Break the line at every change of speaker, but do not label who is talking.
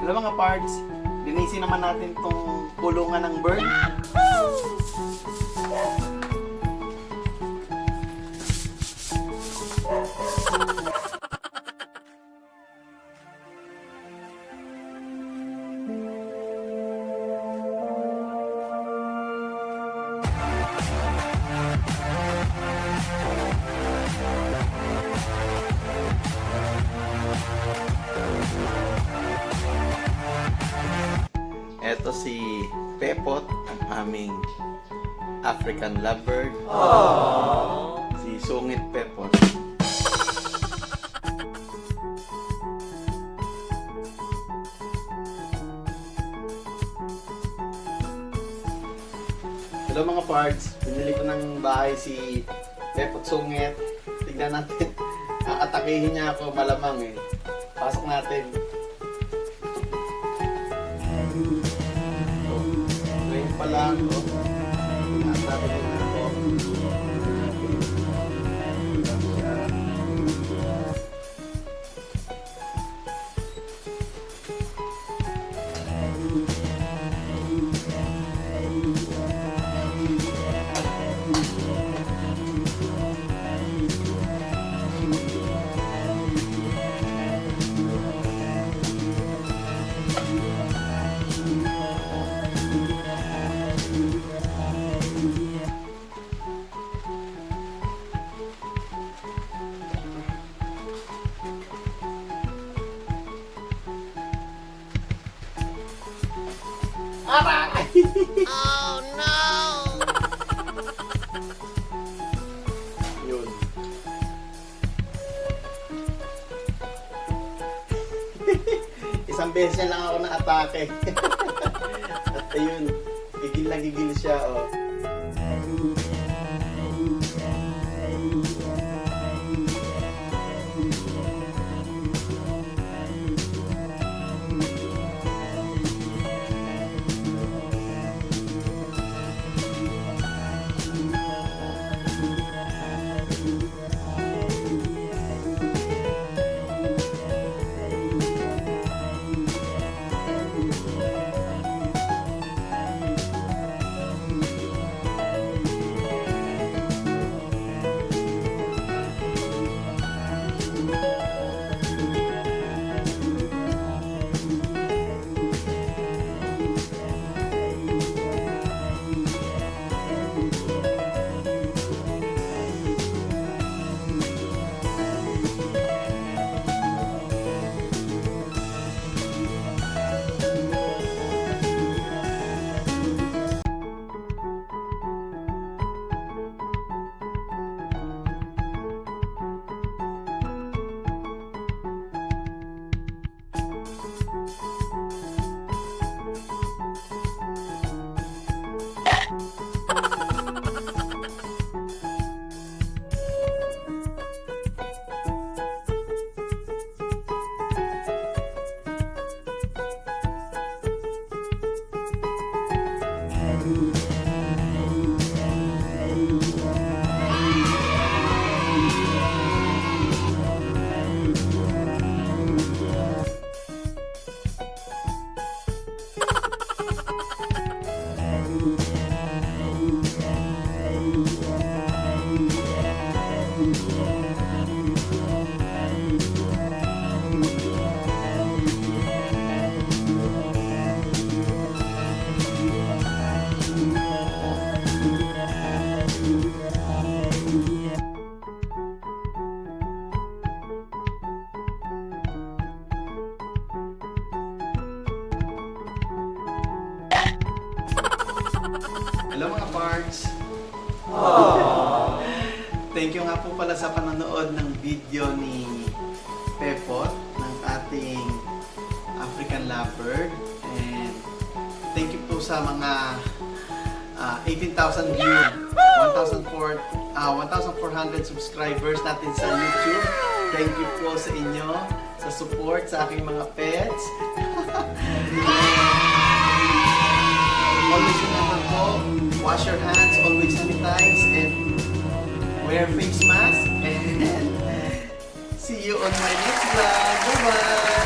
Hello mga pards, linisin naman natin itong kulungan ng bird. Ito si Pepot, ang aming African lovebird. Aww. Si Sungit Pepot. Hello mga pards, pinili ko ng bahay si Pepot Sungit. Tignan natin, aatakihin niya ako malamang eh. Pasok natin. Pa lang, no? Natatapin na ako. Aray! Oh no! Yun. Isang beses na lang ako na-atake. At ayun, gigil na gigil siya, oh. Hello mga pards! Thank you nga po pala sa panonood ng video ni Pepot ng ating African lovebird. And thank you po sa mga 18,000 views, 1,400 subscribers natin sa YouTube. Thank you po sa inyo, sa support sa aking mga pets. Always remember po, wash your hands, always sanitize, and wear face mask. And see you on my next vlog. Bye-bye!